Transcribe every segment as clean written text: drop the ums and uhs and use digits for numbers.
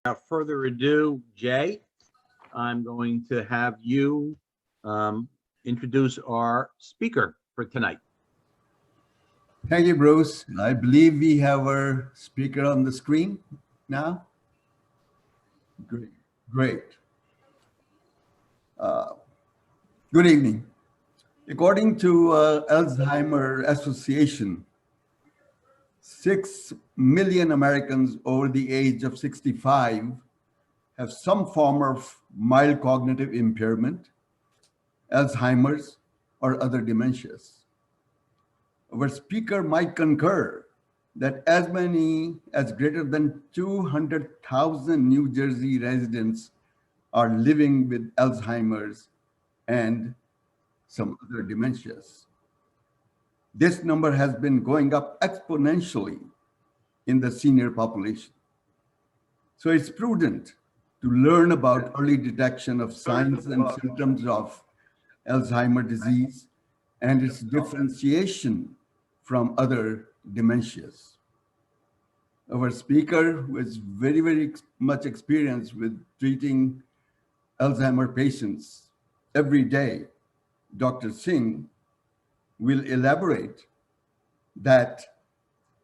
Without further ado, Jay, I'm going to have you introduce our speaker for tonight. Thank you, Bruce. I believe we have our speaker on the screen now. Great. Good evening. According to Alzheimer Association, 6 million Americans over the age of 65 have some form of mild cognitive impairment, Alzheimer's, or other dementias. Our speaker might concur that as many as greater than 200,000 New Jersey residents are living with Alzheimer's and some other dementias. This number has been going up exponentially in the senior population. So it's prudent to learn about early detection of signs and symptoms of Alzheimer's disease and its differentiation from other dementias. Our speaker, who is very much experienced with treating Alzheimer patients every day, Dr. Singh, will elaborate that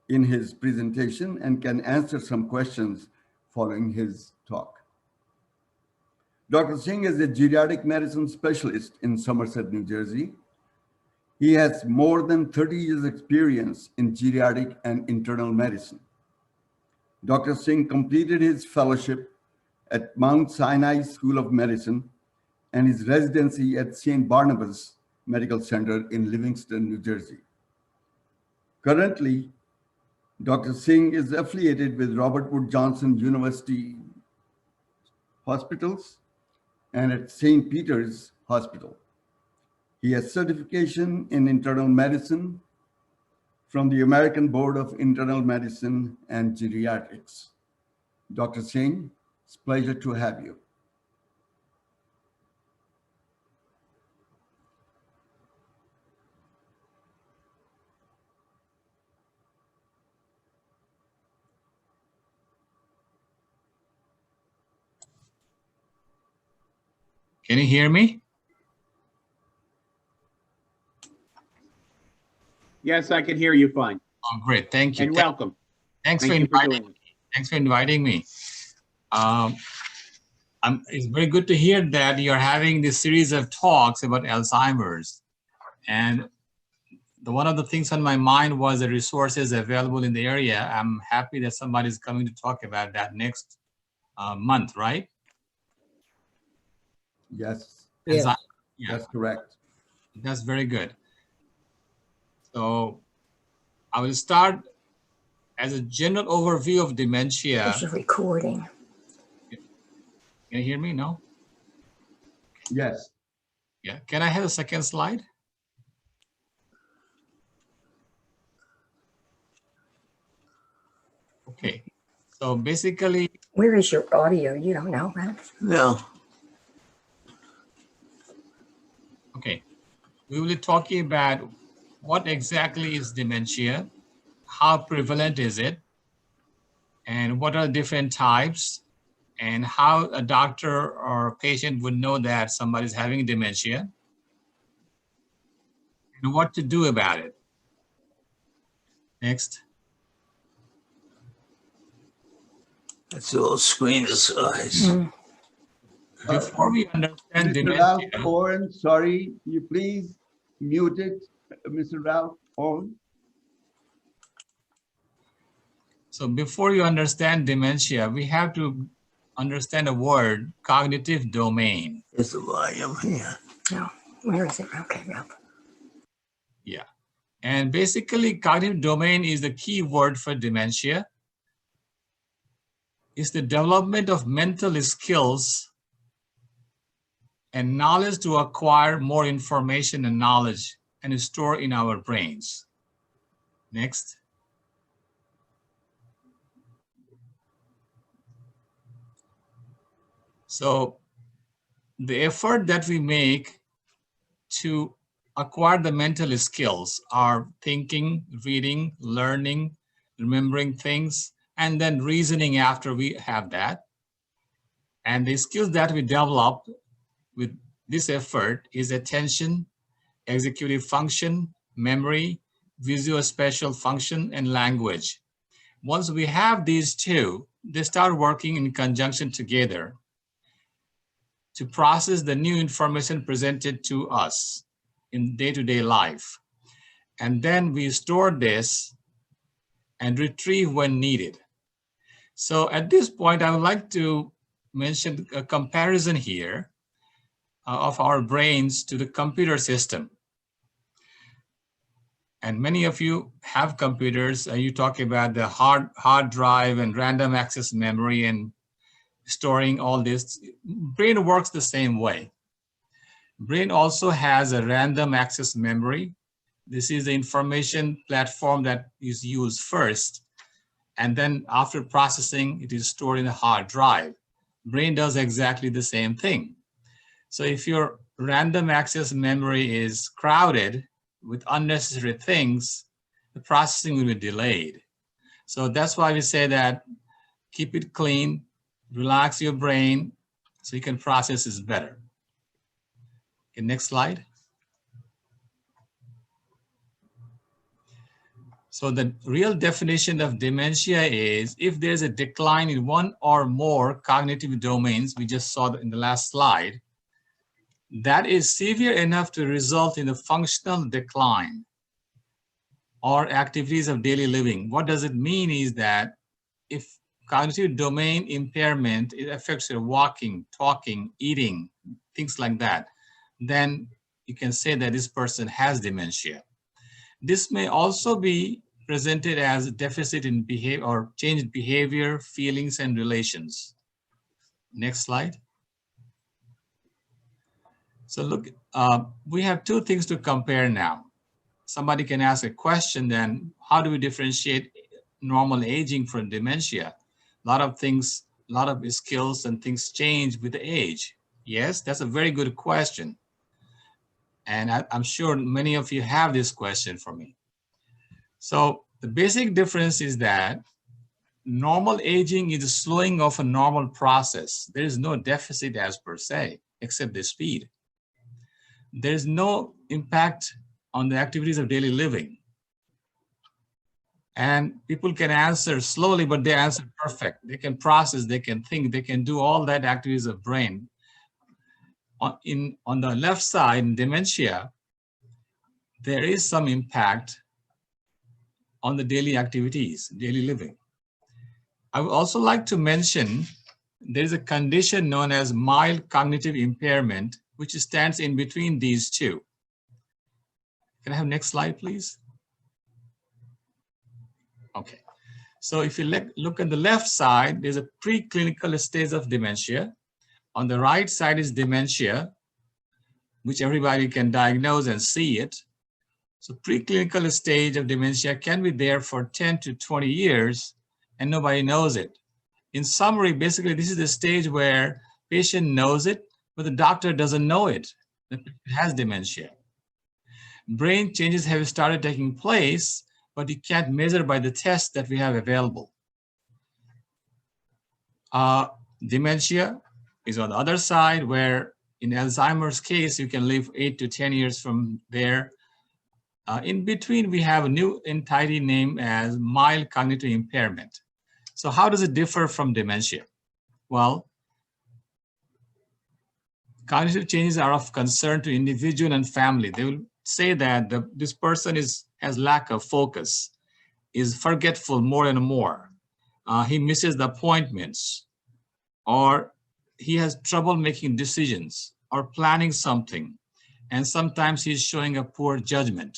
in his presentation and can answer some questions following his talk. Dr. Singh is a geriatric medicine specialist in Somerset, New Jersey. He has more than 30 years experience in geriatric and internal medicine. Dr. Singh completed his fellowship at Mount Sinai School of Medicine and his residency at St. Barnabas Medical Center in Livingston, New Jersey. Currently, Dr. Singh is affiliated with Robert Wood Johnson University Hospitals and at St. Peter's Hospital. He has certification in internal medicine from the American Board of Internal Medicine and Geriatrics. Dr. Singh, it's a pleasure to have you. Can you hear me? Yes, I can hear you fine. Oh, great. Thank you. And welcome. Thanks for inviting me. It's very good to hear that you're having this series of talks about Alzheimer's. And one of the things on my mind was the resources available in the area. I'm happy that somebody's coming to talk about that next month, right? Yes. Yeah. That's correct. That's very good. So I will start as a general overview of dementia. There's a recording. Can you hear me? No? Yes. Yeah. Can I have a second slide? Okay. So basically. Where is your audio? You don't know, right? No. Okay. We will be talking about what exactly is dementia, how prevalent is it, and what are different types, and how a doctor or a patient would know that somebody's having dementia, and what to do about it. Next. That's a little screen size. Mm. Before we understand Mr. dementia. Ralph Owen, sorry, you please mute it, Mr. Ralph Owen. So before you understand dementia, we have to understand a word, cognitive domain. There's the volume here. No, where is it? Okay, Ralph. Yeah. And basically, cognitive domain is the key word for dementia. It's the development of mental skills and knowledge to acquire more information and knowledge and store in our brains. Next. So the effort that we make to acquire the mental skills are thinking, reading, learning, remembering things, and then reasoning after we have that. And the skills that we develop with this effort is attention, executive function, memory, visuospatial function, and language. Once we have these two, they start working in conjunction together to process the new information presented to us in day-to-day life. And then we store this and retrieve when needed. So at this point, I would like to mention a comparison here of our brains to the computer system. And many of you have computers. You talk about the hard drive and random access memory and storing all this. Brain works the same way. Brain also has a random access memory. This is the information platform that is used first. And then after processing, it is stored in a hard drive. Brain does exactly the same thing. So if your random access memory is crowded with unnecessary things, the processing will be delayed. So that's why we say that keep it clean, relax your brain so you can process this better. Okay, next slide. So the real definition of dementia is if there's a decline in one or more cognitive domains, we just saw that in the last slide, that is severe enough to result in a functional decline or activities of daily living. What does it mean is that if cognitive domain impairment, it affects your walking, talking, eating, things like that, then you can say that this person has dementia. This may also be presented as a deficit in behavior or changed behavior, feelings, and relations. Next slide. So look, we have two things to compare now. Somebody can ask a question then, how do we differentiate normal aging from dementia? A lot of things, a lot of skills and things change with the age. Yes, that's a very good question. And I'm sure many of you have this question for me. So the basic difference is that normal aging is a slowing of a normal process. There is no deficit as per se, except the speed. There is no impact on the activities of daily living. And people can answer slowly, but they answer perfect. They can process, they can think, they can do all that activities of brain. On the left side, in dementia, there is some impact on the daily activities, daily living. I would also like to mention there is a condition known as mild cognitive impairment, which stands in between these two. Can I have next slide, please? Okay. So if you look at the left side, there's a preclinical stage of dementia. On the right side is dementia, which everybody can diagnose and see it. So preclinical stage of dementia can be there for 10 to 20 years and nobody knows it. In summary, basically, this is the stage where patient knows it, but the doctor doesn't know it, that it has dementia. Brain changes have started taking place, but you can't measure by the tests that we have available. Dementia is on the other side, where in Alzheimer's case, you can live 8 to 10 years from there. In between, we have a new entity named as mild cognitive impairment. So how does it differ from dementia? Well, cognitive changes are of concern to individual and family. They will say that this person has lack of focus, is forgetful more and more. He misses the appointments, or he has trouble making decisions or planning something. And sometimes he's showing a poor judgment.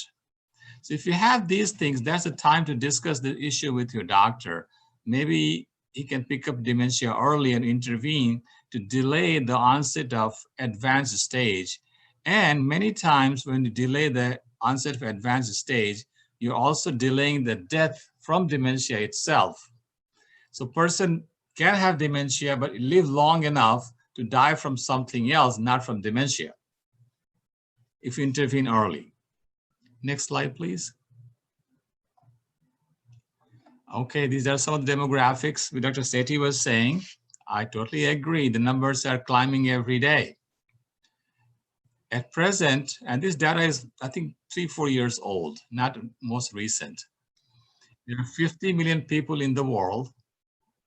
So if you have these things, that's the time to discuss the issue with your doctor. Maybe he can pick up dementia early and intervene to delay the onset of advanced stage. And many times when you delay the onset of advanced stage, you're also delaying the death from dementia itself. So person can have dementia, but live long enough to die from something else, not from dementia, if you intervene early. Next slide, please. Okay, these are some of the demographics Dr. Sethi was saying. I totally agree. The numbers are climbing every day. At present, and this data is, I think, 3-4 years old, not most recent. There are 50 million people in the world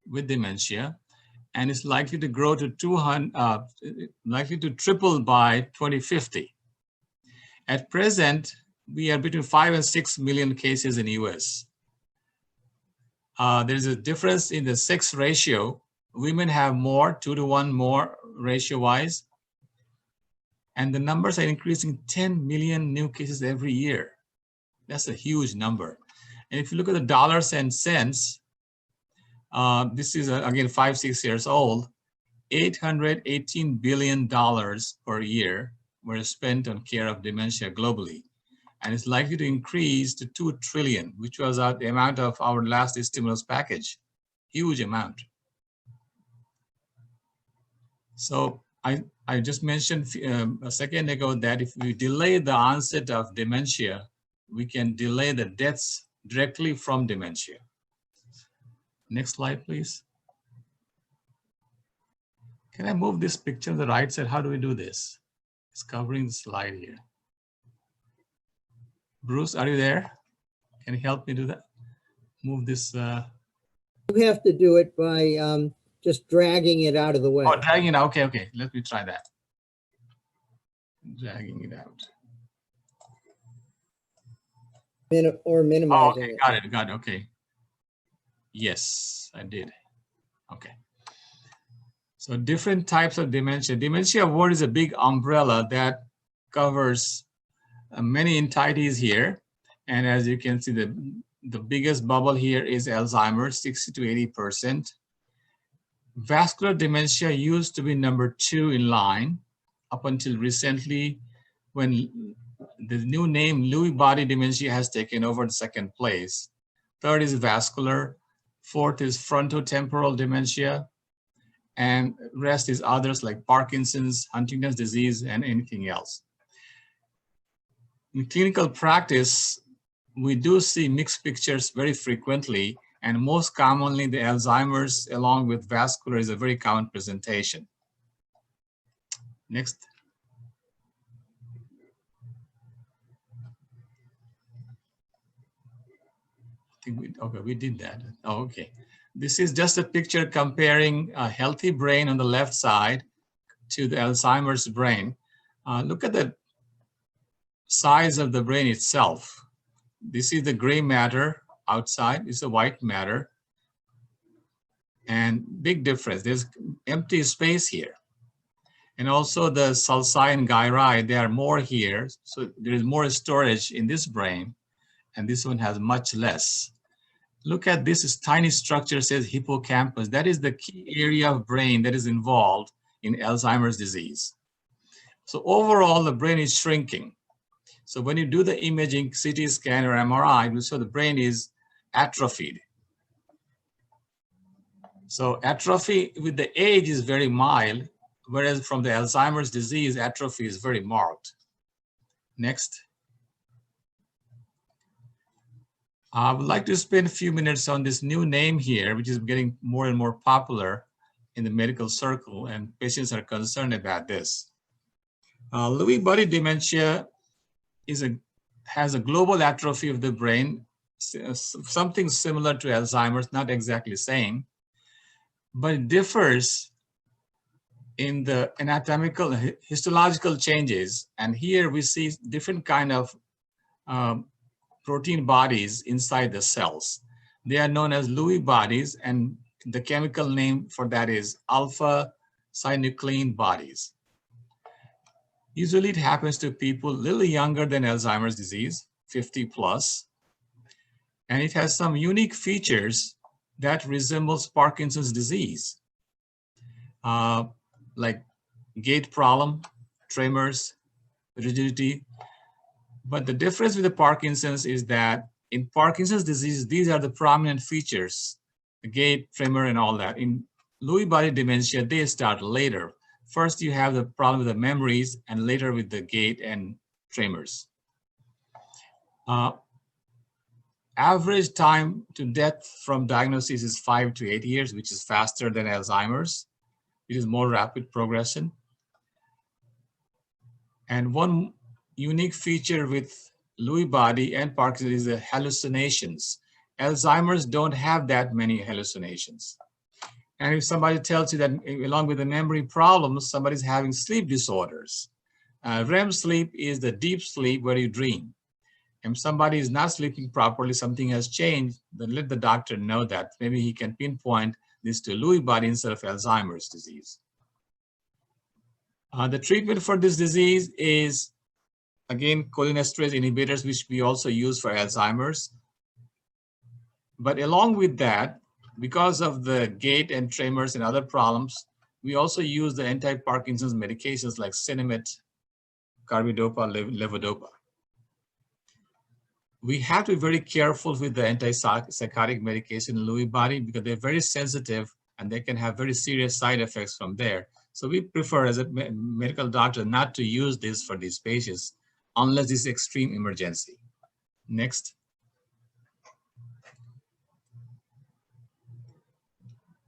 with dementia, and it's likely to grow to likely to triple by 2050. At present, we are between 5 and 6 million cases in the US. There's a difference in the sex ratio. Women have more, 2-to-1 more ratio-wise, and the numbers are increasing. 10 million new cases every year. That's a huge number. And if you look at the dollars and cents, this is again 5-6 years old. $818 billion per year were spent on care of dementia globally, and it's likely to increase to $2 trillion, which was the amount of our last stimulus package. Huge amount. So I just mentioned a second ago that if we delay the onset of dementia, we can delay the deaths directly from dementia. Next slide, please. Can I move this picture to the right side? How do we do this? It's covering the slide here. Bruce, are you there? Can you help me do that? Move this. You have to do it by just dragging it out of the way. Oh, dragging it out. Okay, okay. Let me try that. Dragging it out. Or Oh, minimizing okay. it. Got it. Okay. Yes, I did. Okay. So different types of dementia. Dementia word is a big umbrella that covers many entities here. And as you can see, the biggest bubble here is Alzheimer's, 60 to 80%. Vascular dementia used to be number 2 in line up until recently, when the new name Lew Body Dementia has taken over the second place. Third is vascular. Fourth is frontotemporal dementia. And rest is others like Parkinson's, Huntington's disease, and anything else. In clinical practice, we do see mixed pictures very frequently, and most commonly the Alzheimer's along with vascular is a very common presentation. Next. I think we did that. Oh, okay. This is just a picture comparing a healthy brain on the left side to the Alzheimer's brain. Look at the size of the brain itself. This is the gray matter outside, it's the white matter. And big difference, there's empty space here. And also the sulci and gyri, they are more here. So there is more storage in this brain, and this one has much less. Look at this tiny structure, says hippocampus. That is the key area of brain that is involved in Alzheimer's disease. So overall, the brain is shrinking. So when you do the imaging, CT scan or MRI, you show the brain is atrophied. So atrophy with the age is very mild, whereas from the Alzheimer's disease, atrophy is very marked. Next. I would like to spend a few minutes on this new name here, which is getting more and more popular in the medical circle, and patients are concerned about this. Lewy body dementia has a global atrophy of the brain, something similar to Alzheimer's, not exactly same, but it differs in the anatomical, histological changes. And here we see different kind of protein bodies inside the cells. They are known as Lewy bodies, and the chemical name for that is alpha-synuclein bodies. Usually it happens to people a little younger than Alzheimer's disease, 50 plus, and it has some unique features that resembles Parkinson's disease, like gait problem, tremors, rigidity. But the difference with the Parkinson's is that in Parkinson's disease, these are the prominent features, the gait, tremor, and all that. In Lewy body dementia, they start later. First, you have the problem with the memories, and later with the gait and tremors. Average time to death from diagnosis is 5 to 8 years, which is faster than Alzheimer's. it is more rapid progression. And one unique feature with Lewy body and Parkinson's is the hallucinations. Alzheimer's don't have that many hallucinations. And if somebody tells you that along with the memory problems, somebody's having sleep disorders. REM sleep is the deep sleep where you dream. If somebody is not sleeping properly, something has changed, then let the doctor know that. Maybe he can pinpoint this to Lewy body instead of Alzheimer's disease. The treatment for this disease is, again, cholinesterase inhibitors, which we also use for Alzheimer's. But along with that, because of the gait and tremors and other problems, we also use the anti-Parkinson's medications like Sinemet, carbidopa, levodopa. We have to be very careful with the antipsychotic medication in Lewy body because they're very sensitive and they can have very serious side effects from there. So we prefer as a medical doctor not to use this for these patients unless it's extreme emergency. Next.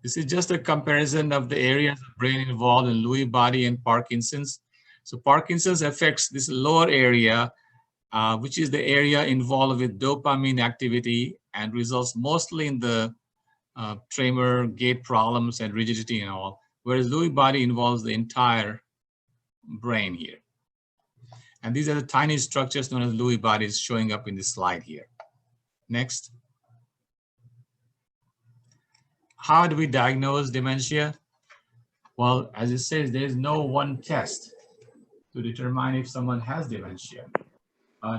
This is just a comparison of the areas of brain involved in Lewy body and Parkinson's. So Parkinson's affects this lower area, which is the area involved with dopamine activity and results mostly in the tremor, gait problems, and rigidity and all, whereas Lewy body involves the entire brain here. And these are the tiny structures known as Lewy bodies showing up in this slide here. Next. How do we diagnose dementia? Well, as it says, there is no one test to determine if someone has dementia.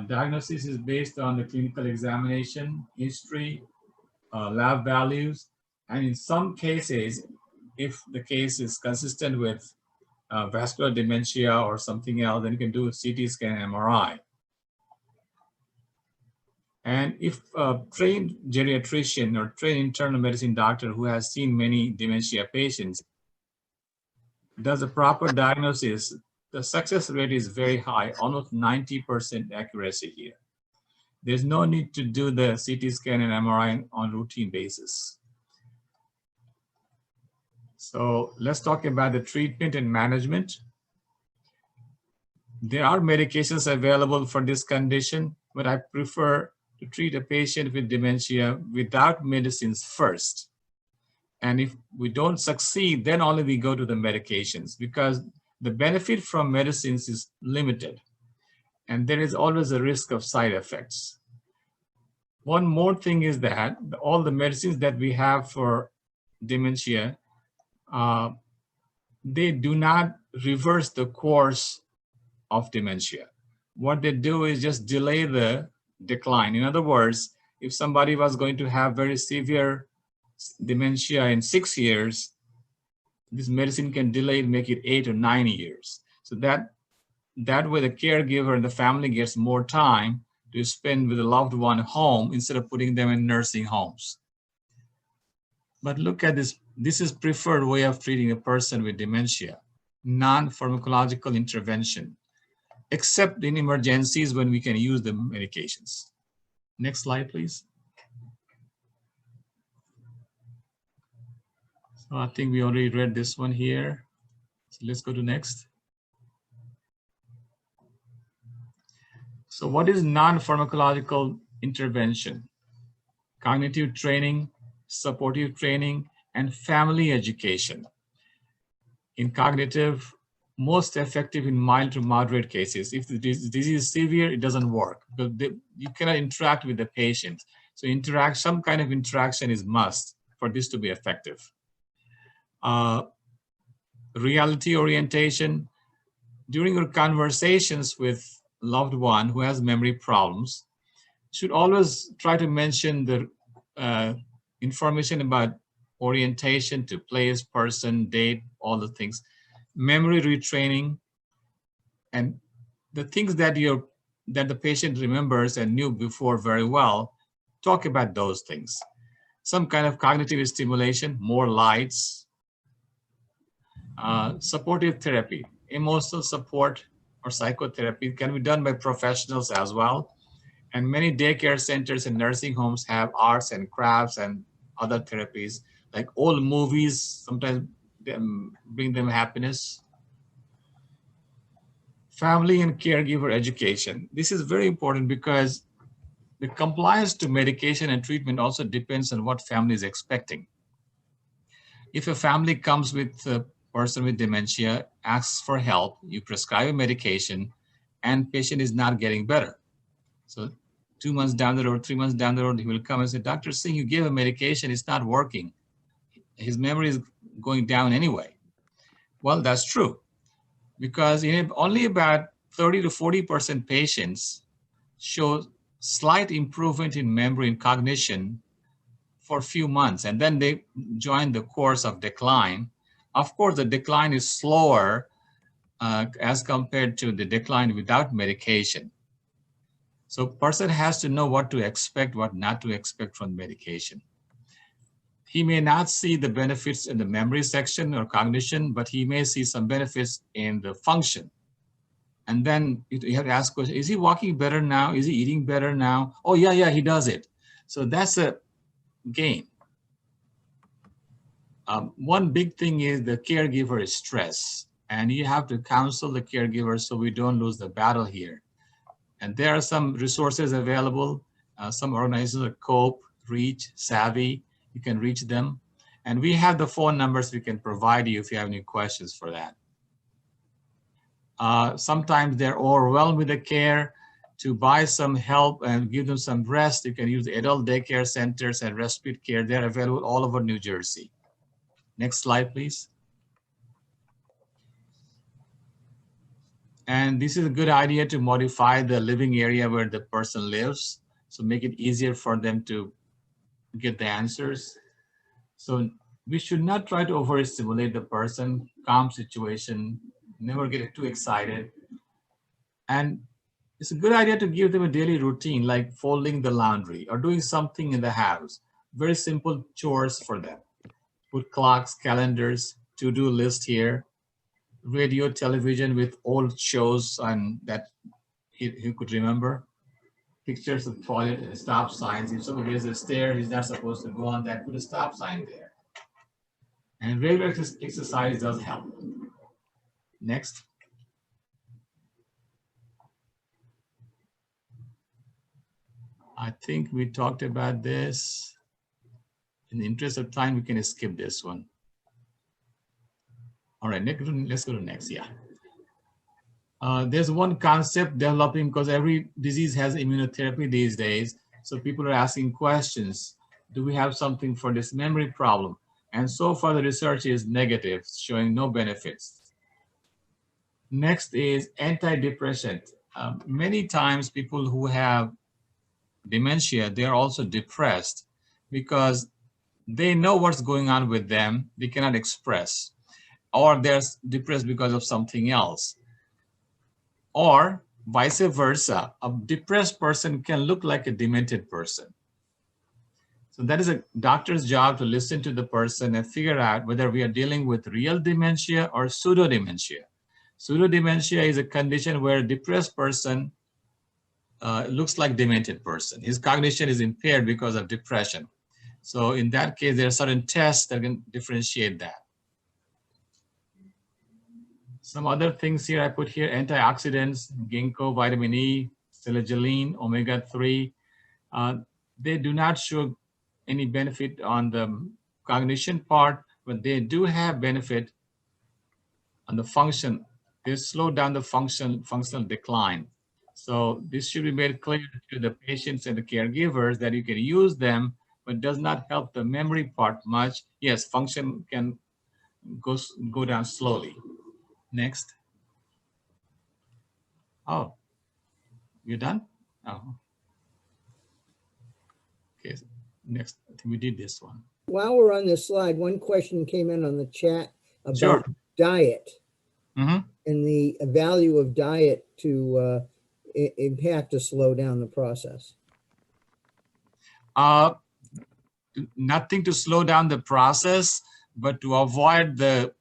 Diagnosis is based on the clinical examination, history, lab values, and in some cases, if the case is consistent with vascular dementia or something else, then you can do a CT scan and MRI. And if a trained geriatrician or trained internal medicine doctor who has seen many dementia patients does a proper diagnosis, the success rate is very high, almost 90% accuracy here. There's no need to do the CT scan and MRI on routine basis. So let's talk about the treatment and management. There are medications available for this condition, but I prefer to treat a patient with dementia without medicines first. And if we don't succeed, then only we go to the medications because the benefit from medicines is limited. And there is always a risk of side effects. One more thing is that all the medicines that we have for dementia, they do not reverse the course of dementia. What they do is just delay the decline. In other words, if somebody was going to have very severe dementia in 6 years, this medicine can delay it, make it 8 or 9 years. So that way the caregiver and the family gets more time to spend with a loved one home instead of putting them in nursing homes. But look at this. This is preferred way of treating a person with dementia, non-pharmacological intervention, except in emergencies when we can use the medications. Next slide, please. So I think we already read this one here. So let's go to next. So what is non-pharmacological intervention? Cognitive training, supportive training, and family education. In cognitive, most effective in mild to moderate cases. If the disease is severe, it doesn't work. You cannot interact with the patient. So some kind of interaction is must for this to be effective. Reality orientation. During your conversations with loved one who has memory problems, should always try to mention the information about orientation to place, person, date, all the things. Memory retraining, and the things that the patient remembers and knew before very well, talk about those things. Some kind of cognitive stimulation, more lights, supportive therapy, emotional support or psychotherapy can be done by professionals as well. And many daycare centers and nursing homes have arts and crafts and other therapies, like old movies. Sometimes bring them happiness. Family and caregiver education. This is very important because the compliance to medication and treatment also depends on what family is expecting. If a family comes with a person with dementia, asks for help, you prescribe a medication, and patient is not getting better. So 2 months down the road, 3 months down the road, he will come and say, Dr. Singh, you gave a medication, it's not working. His memory is going down anyway. Well, that's true, because only about 30 to 40% patients show slight improvement in memory and cognition for a few months, and then they join the course of decline. Of course, the decline is slower as compared to the decline without medication. So person has to know what to expect, what not to expect from medication. He may not see the benefits in the memory section or cognition, but he may see some benefits in the function. And then you have to ask questions, is he walking better now? Is he eating better now? Oh, yeah, he does it. So that's a gain. One big thing is the caregiver is stress, and you have to counsel the caregiver so we don't lose the battle here. And there are some resources available. Some organizations are COPE, REACH, Savvy. You can reach them. And we have the phone numbers we can provide you if you have any questions for that. Sometimes they're overwhelmed with the care. To buy some help and give them some rest, you can use the adult daycare centers and respite care. They're available all over New Jersey. Next slide, please. And this is a good idea to modify the living area where the person lives, so make it easier for them to get the answers. So we should not try to overstimulate the person. Calm situation, never get too excited. And it's a good idea to give them a daily routine, like folding the laundry or doing something in the house. Very simple chores for them. Put clocks, calendars, to-do list here, radio, television with old shows and that he could remember. Pictures of toilet and stop signs. If somebody has a stair, he's not supposed to go on that, put a stop sign there. And regular exercise does help. Next. I think we talked about this. In the interest of time, we can skip this one. All right, let's go to next, yeah. There's one concept developing because every disease has immunotherapy these days. So people are asking questions. Do we have something for this memory problem? And so far the research is negative, showing no benefits. Next is antidepressant. Many times people who have dementia, they are also depressed because they know what's going on with them, they cannot express, or they're depressed because of something else. Or vice versa, a depressed person can look like a demented person. So that is a doctor's job to listen to the person and figure out whether we are dealing with real dementia or pseudo-dementia. Pseudo-dementia is a condition where a depressed person looks like demented person. His cognition is impaired because of depression. So in that case, there are certain tests that can differentiate that. Some other things here I put here, antioxidants, ginkgo, vitamin E, selegiline, omega-3. They do not show any benefit on the cognition part, but they do have benefit on the function. They slow down the functional decline. So this should be made clear to the patients and the caregivers that you can use them, but does not help the memory part much. Yes, function can go down slowly. Next. Oh, you're done? Oh. Okay, next. I think we did this one. While we're on this slide, one question came in on the chat about Sure. diet Mm-hmm. and the value of diet to impact to slow down the process. Nothing to slow down the process, but to avoid the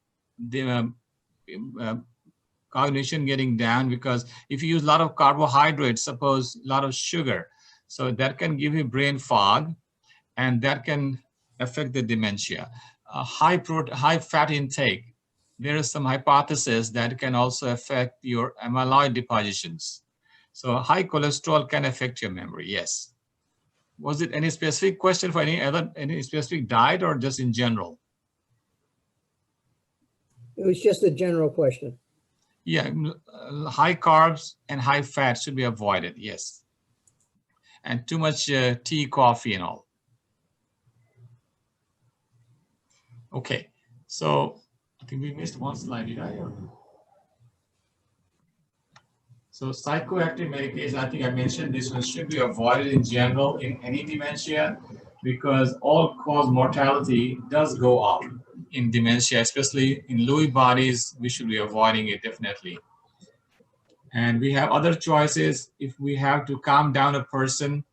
cognition getting down, because if you use a lot of carbohydrates, suppose a lot of sugar, so that can give you brain fog and that can affect the dementia. high fat intake, there is some hypothesis that can also affect your amyloid depositions. So high cholesterol can affect your memory, yes. Was it any specific question for any specific diet or just in general? It was just a general question. Yeah, high carbs and high fat should be avoided, yes. And too much tea, coffee and all. Okay, so I think we missed one slide, did I? So psychoactive medication, I think I mentioned this one should be avoided in general in any dementia because all-cause mortality does go up in dementia, especially in Lewy bodies. We should be avoiding it definitely. And we have other choices if we have to calm down a person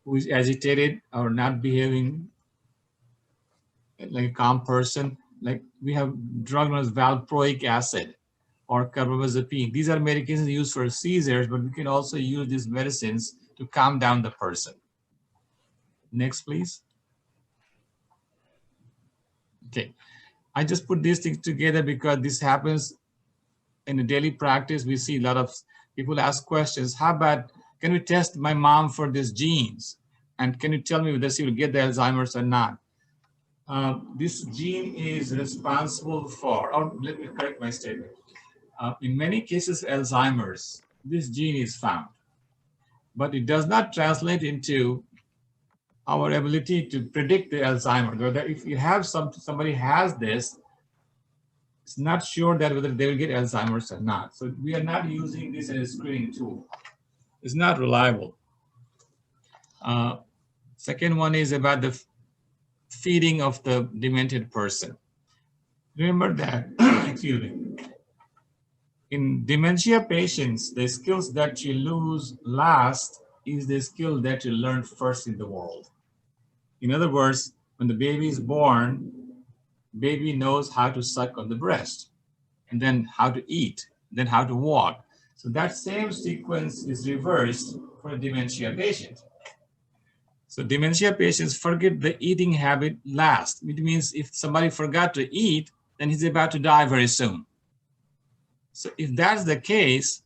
who is agitated or not behaving like a calm person. Like we have drug known as valproic acid or carbamazepine. These are medications used for seizures, but we can also use these medicines to calm down the person. Next, please. Okay, I just put these things together because this happens in a daily practice. We see a lot of people ask questions. How about, can we test my mom for these genes? And can you tell me whether she will get the Alzheimer's or not? This gene is responsible for, oh, let me correct my statement. In many cases, Alzheimer's, this gene is found, but it does not translate into our ability to predict the Alzheimer's. Whether if you have somebody has this, it's not sure that whether they will get Alzheimer's or not. So we are not using this as a screening tool. It's not reliable. Second one is about the feeding of the demented person. Remember that, excuse me. In dementia patients, the skills that you lose last is the skill that you learn first in the world. In other words, when the baby is born, baby knows how to suck on the breast, and then how to eat, then how to walk. So that same sequence is reversed for a dementia patient. So dementia patients forget the eating habit last, which means if somebody forgot to eat, then he's about to die very soon. So if that's the case,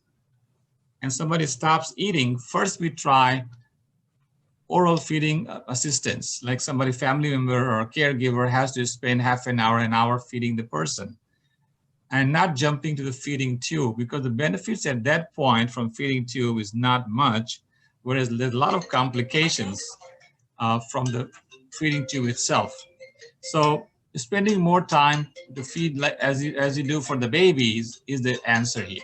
and somebody stops eating, first we try oral feeding assistance, like somebody, family member or a caregiver has to spend half an hour feeding the person, and not jumping to the feeding tube, because the benefits at that point from feeding tube is not much, whereas there's a lot of complications from the feeding tube itself. So spending more time to feed like as you do for the babies is the answer here.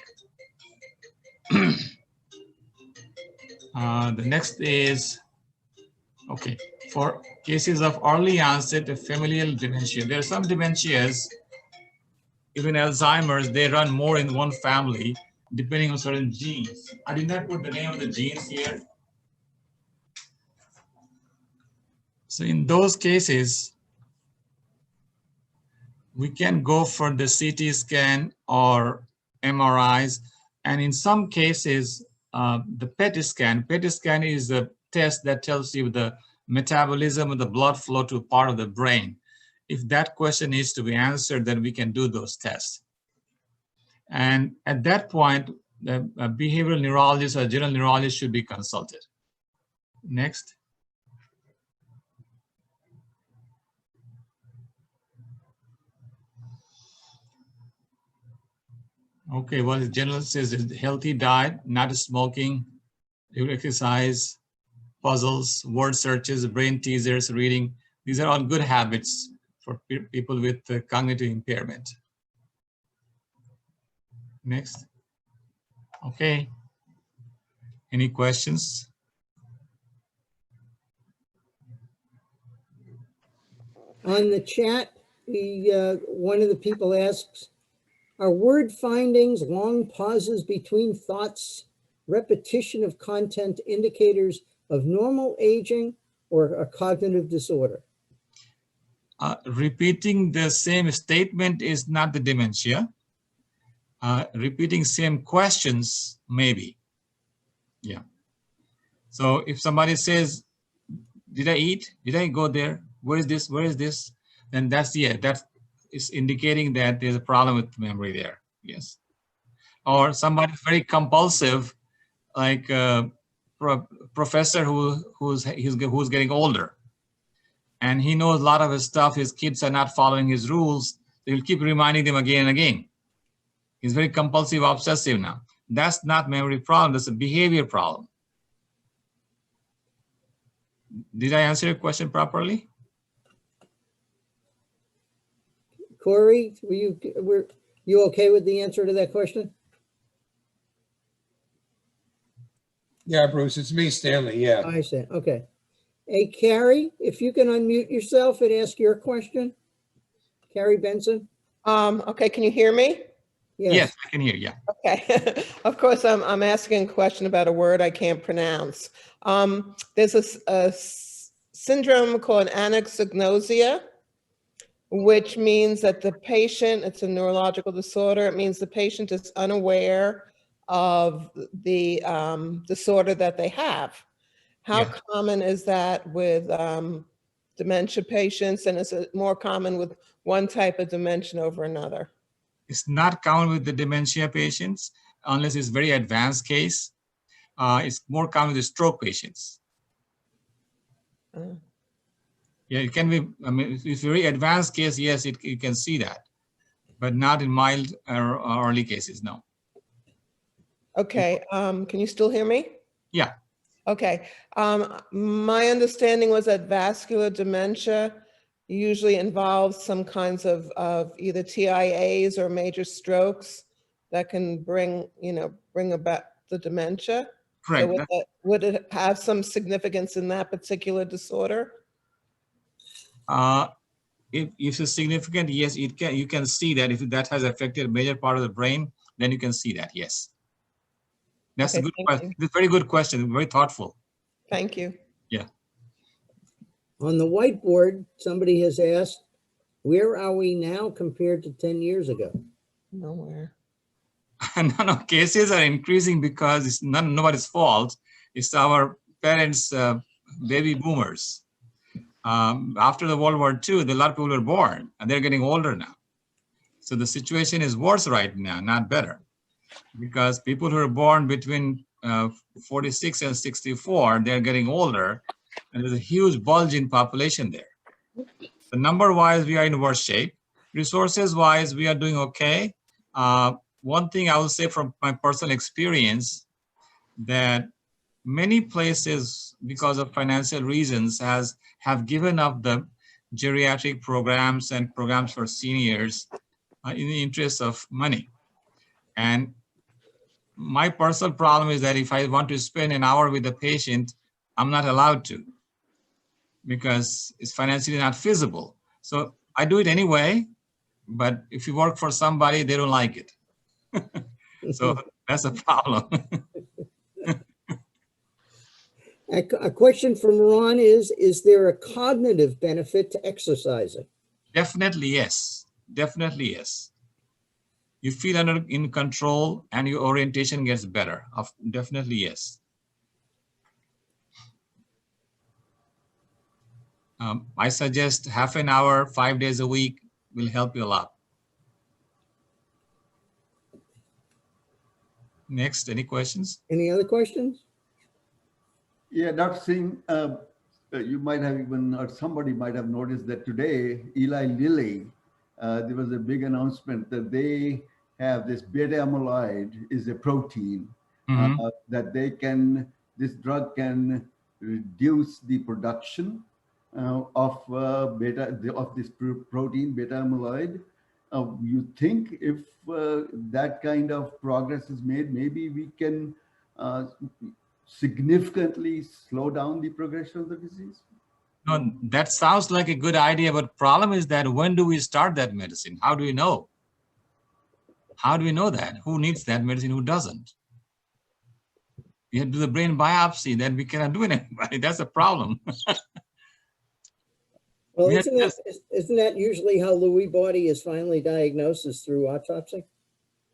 The next is, okay, for cases of early onset of familial dementia, there are some dementias, even Alzheimer's, they run more in one family depending on certain genes. I did not put the name of the genes here. So in those cases, we can go for the CT scan or MRIs. And in some cases, the PET scan is a test that tells you the metabolism of the blood flow to part of the brain. If that question needs to be answered, then we can do those tests. And at that point, the behavioral neurologist or general neurologist should be consulted. Next. Okay, well, the general says healthy diet, not smoking, exercise, puzzles, word searches, brain teasers, reading. These are all good habits for people with cognitive impairment. Next. Okay. Any questions? On the chat, one of the people asks, are word findings, long pauses between thoughts, repetition of content indicators of normal aging or a cognitive disorder? Repeating the same statement is not the dementia. Repeating same questions, maybe. Yeah. So if somebody says, did I eat? Did I go there? Where is this? Where is this? then that is indicating that there's a problem with memory there. Yes. Or somebody very compulsive, like a professor who's getting older, and he knows a lot of his stuff. His kids are not following his rules. He'll keep reminding them again and again. He's very compulsive, obsessive now. That's not memory problem. That's a behavior problem. Did I answer your question properly? Corey, were you okay with the answer to that question? Yeah, Bruce, it's me, Stanley. Yeah. I see. Okay. Hey, Carrie, if you can unmute yourself and ask your question. Carrie Benson? Okay, can you hear me? Yes, I can hear you. Okay. Of course, I'm asking a question about a word I can't pronounce. There's a syndrome called anaxagnosia, which means that the patient, it's a neurological disorder. It means the patient is unaware of the disorder that they have. How common is that with dementia patients, and is it more common with one type of dementia over another? It's not common with the dementia patients unless it's very advanced case. It's more common with stroke patients. Yeah, it can be, I mean, if it's very advanced case, yes, you can see that, but not in mild or early cases, no. Okay, can you still hear me? Yeah. Okay, my understanding was that vascular dementia usually involves some kinds of either TIAs or major strokes that can bring about the dementia. Correct. So would it have some significance in that particular disorder? If it's significant, yes, you can see that. If that has affected a major part of the brain, then you can see that, yes. That's a good question. It's a very good question, very thoughtful. Thank you. Yeah. On the whiteboard, somebody has asked, where are we now compared to 10 years ago? Nowhere. No, cases are increasing because it's nobody's fault. It's our parents, baby boomers. After the World War II, a lot of people were born and they're getting older now. So the situation is worse right now, not better. Because people who are born between 46 and 64, they're getting older, and there's a huge bulge in population there. The number-wise, we are in worse shape. Resources-wise, we are doing okay. One thing I will say from my personal experience, that many places, because of financial reasons, have given up the geriatric programs and programs for seniors in the interest of money. And my personal problem is that if I want to spend an hour with the patient, I'm not allowed to because it's financially not feasible. So I do it anyway, but if you work for somebody, they don't like it. So that's a problem. A question from Ron is there a cognitive benefit to exercising? Definitely yes. Definitely yes. You feel in control and your orientation gets better. Definitely yes. I suggest half an hour, 5 days a week will help you a lot. Next, any questions? Any other questions? Yeah, Dr. Singh, you might have even, or somebody might have noticed that today, Eli Lilly, there was a big announcement that they have this beta amyloid is a protein that this drug can reduce the production of this protein, beta amyloid. You think if that kind of progress is made, maybe we can significantly slow down the progression of the disease? No, that sounds like a good idea, but problem is that when do we start that medicine? How do we know? How do we know that? Who needs that medicine, who doesn't? We have to do the brain biopsy, then we cannot do it. That's a problem. Well, isn't that usually how Lewy body is finally diagnosed, is through autopsy?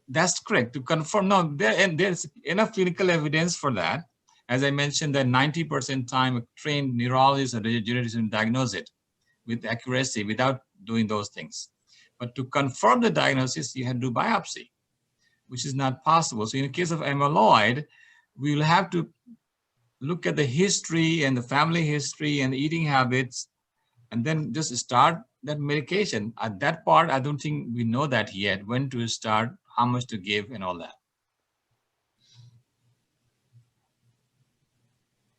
That's correct. To confirm, no, there's enough clinical evidence for that. As I mentioned, that 90% time a trained neurologist or geriatrician diagnose it with accuracy without doing those things. But to confirm the diagnosis, you had to do biopsy, which is not possible. So in the case of amyloid, we will have to look at the history and the family history and eating habits, and then just start that medication. At that part, I don't think we know that yet, when to start, how much to give, and all that.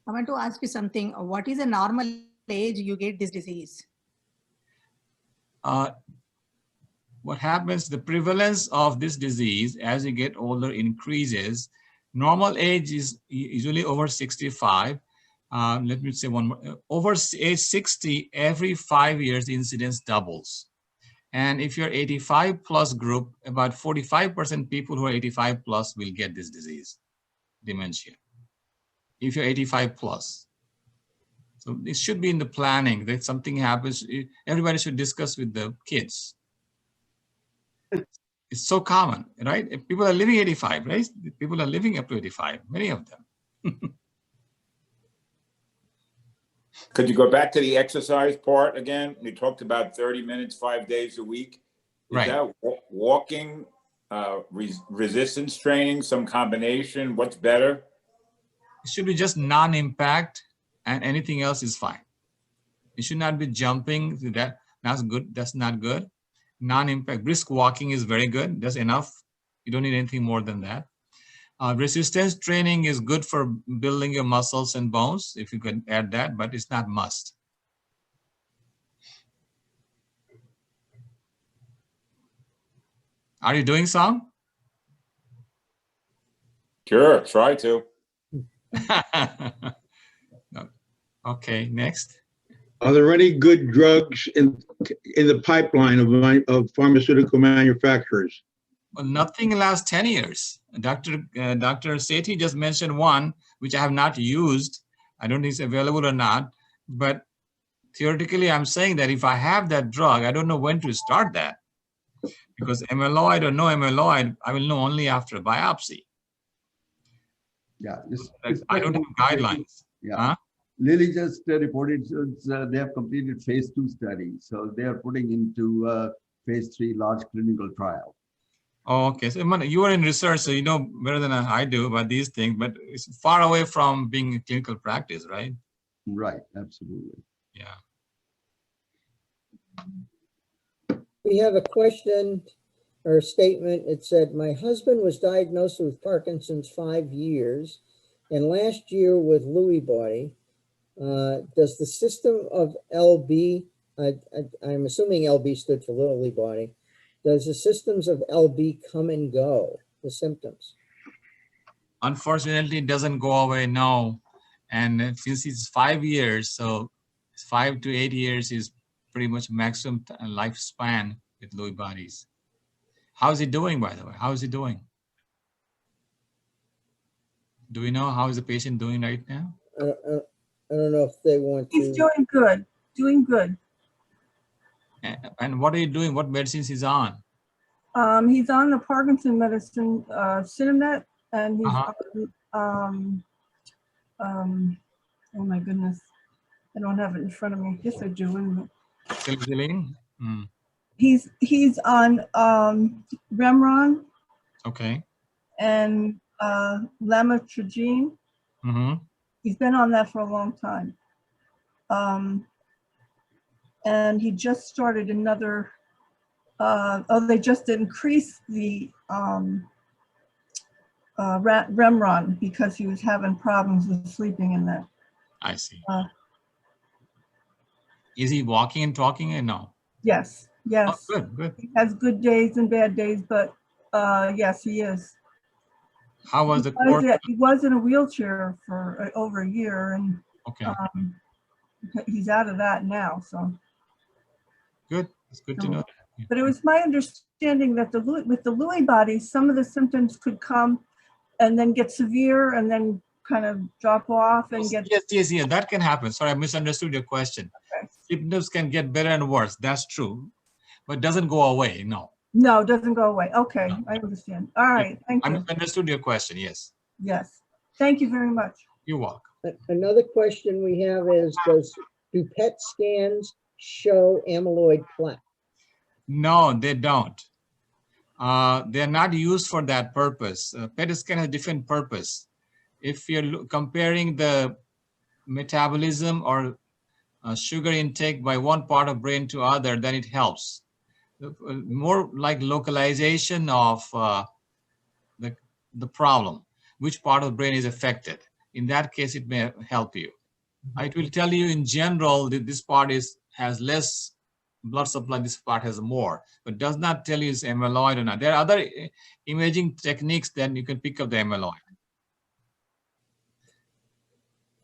I want to ask you something. What is a normal age you get this disease? What happens, the prevalence of this disease as you get older increases. Normal age is usually over 65. Let me say one more. Over age 60, every 5 years, the incidence doubles. And if you're 85 plus group, about 45% people who are 85 plus will get this disease, dementia, if you're 85 plus. So it should be in the planning that something happens. Everybody should discuss with the kids. It's so common, right? People are living 85, right? People are living up to 85, many of them. Could you go back to the exercise part again? We talked about 30 minutes, 5 days a week. Is Right. that walking, resistance training, some combination? What's better? It should be just non-impact, and anything else is fine. It should not be jumping. That's good. That's not good. Non-impact. Brisk walking is very good. That's enough. You don't need anything more than that. Resistance training is good for building your muscles and bones, if you can add that, but it's not must. Are you doing some? Sure, try to. Okay, next. Are there any good drugs in the pipeline of pharmaceutical manufacturers? Well, nothing in the last 10 years. Dr. Sethi just mentioned one, which I have not used. I don't think it's available or not, but theoretically, I'm saying that if I have that drug, I don't know when to start that, because amyloid or no amyloid, I will know only after a biopsy. Yeah. I don't have guidelines. Yeah. Huh? Lily just reported they have completed phase 2 study. So they are putting into phase 3 large clinical trial. Oh, okay. So you are in research, so you know better than I do about these things, but it's far away from being a clinical practice, right? Right, absolutely. Yeah. We have a question or statement. It said, my husband was diagnosed with Parkinson's 5 years and last year with Lewy body. Does the system of LB, I'm assuming LB stood for Lewy body, does the systems of LB come and go, the symptoms? Unfortunately, it doesn't go away now. And since it's 5 years, so 5 to 8 years is pretty much maximum lifespan with Lewy bodies. How's he doing, by the way? How is he doing? Do we know how is the patient doing right now? I don't know if they want to. He's doing good, doing good. And what are you doing? What medicines he's on? He's on the Parkinson medicine, Sinai, and he's oh my goodness, I don't have it in front of me. Yes, I do. He's on Remron. Okay. And lamotrigine. Mm-hmm. He's been on that for a long time. And he just started another, they just increased the Remron because he was having problems with sleeping in that. I see. Is he walking and talking or no? Yes, yes. Oh, good, good. He has good days and bad days, but yes, he is. How was the course? He was in a wheelchair for over a year, and okay. He's out of that now. So good. It's good to know. But it was my understanding that with the Lewy body, some of the symptoms could come and then get severe and then kind of drop off and get. Yes. That can happen. Sorry, I misunderstood your question. Okay. Symptoms can get better and worse. That's true, but doesn't go away. No. No, it doesn't go away. Okay, no. I understand. All right, thank you. I misunderstood your question, yes. Yes, thank you very much. You're welcome. Another question we have is, do PET scans show amyloid plaque? No, they don't. They're not used for that purpose. PET scan has a different purpose. If you're comparing the metabolism or sugar intake by one part of brain to other, then it helps. More like localization of the problem, which part of the brain is affected. In that case, it may help you. It will tell you in general that this part has less blood supply, this part has more, but does not tell you it's amyloid or not. There are other imaging techniques that you can pick up the amyloid.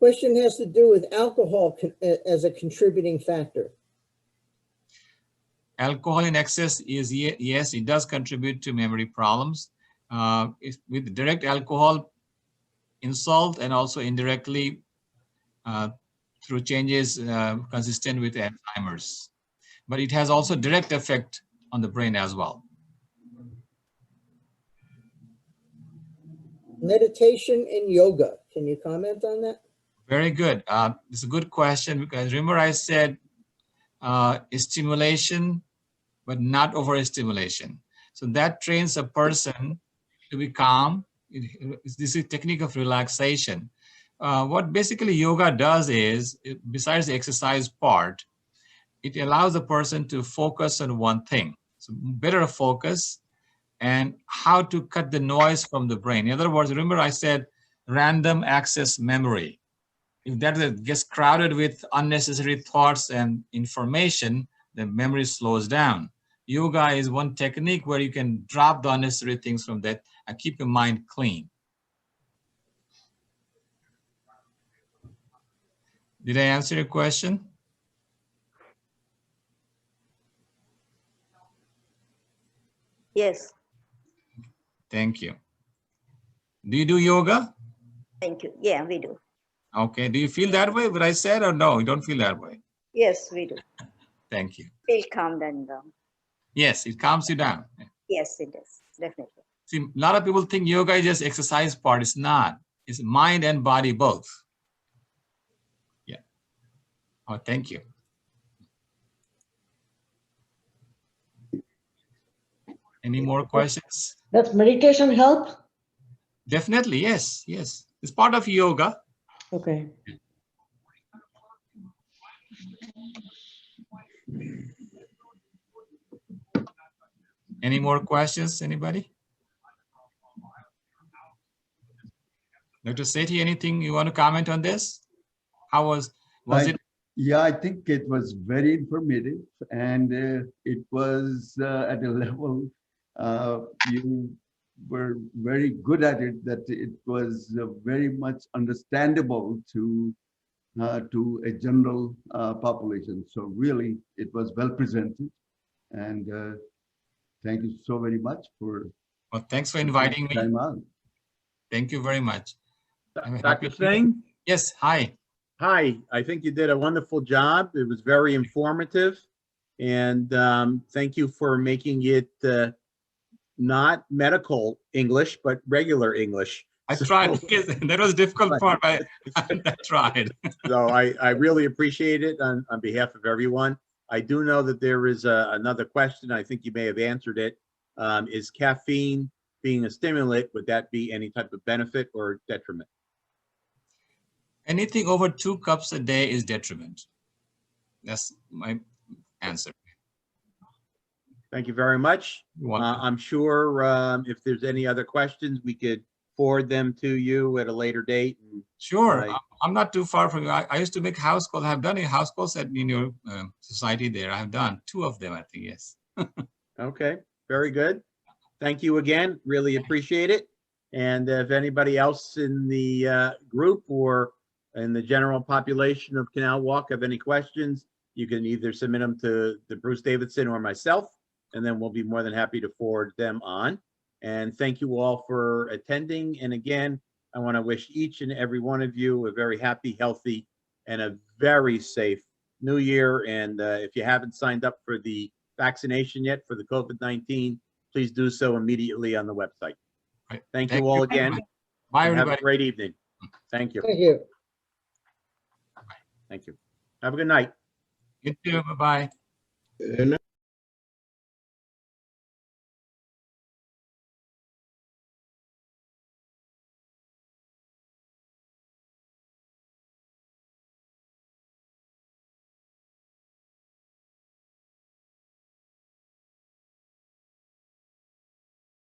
Question has to do with alcohol as a contributing factor. Alcohol in excess is, yes, it does contribute to memory problems. With direct alcohol insult and also indirectly through changes consistent with Alzheimer's. But it has also direct effect on the brain as well. Meditation and yoga. Can you comment on that? Very good. It's a good question because remember I said stimulation, but not overstimulation. So that trains a person to be calm. This is a technique of relaxation. What basically yoga does is, besides the exercise part, it allows the person to focus on one thing. So better focus and how to cut the noise from the brain. In other words, remember I said random access memory. If that gets crowded with unnecessary thoughts and information, the memory slows down. Yoga is one technique where you can drop the unnecessary things from that and keep your mind clean. Did I answer your question? Yes. Thank you. Do you do yoga? Thank you. Yeah, we do. Okay. Do you feel that way, what I said, or no, you don't feel that way? Yes, we do. Thank you. Feel calm and Yes, it calms you down. yes, it does. Definitely. See, a lot of people think yoga is just exercise part. It's not. It's mind and body both. Yeah. Oh, thank you. Any more questions? Does meditation help? Definitely, yes, yes. It's part of yoga. Okay. Any more questions, anybody? Dr. Sethi, anything you want to comment on this? How was it? Yeah, I think it was very informative, and it was at a level you were very good at it, that it was very much understandable to a general population. So really, it was well presented, and thank you so very much for. Well, thanks for inviting me. Time out. Thank you very much. Dr. Singh? Yes, hi. Hi, I think you did a wonderful job. It was very informative. And thank you for making it not medical English, but regular English. I tried. Yes, that was a difficult part. I tried. So I really appreciate it on behalf of everyone. I do know that there is another question. I think you may have answered it. Is caffeine being a stimulant, would that be any type of benefit or detriment? Anything over 2 cups a day is detriment. That's my answer. Thank you very much. I'm sure if there's any other questions, we could forward them to you at a later date. Sure. I'm not too far from you. I used to make house calls. I've done a house calls in your society there. I've done 2 of them, I think, yes. Okay, very good. Thank you again. Really appreciate it. And if anybody else in the group or in the general population of Canal Walk have any questions, you can either submit them to Bruce Davidson or myself, and then we'll be more than happy to forward them on. And thank you all for attending. And again, I want to wish each and every one of you a very happy, healthy, and a very safe New Year. And if you haven't signed up for the vaccination yet for the COVID-19, please do so immediately on the website. Right. Thank you all again. Bye, and everybody. have a great evening. Thank you. Thank you. Thank you. Have a good night. You too. Bye-bye.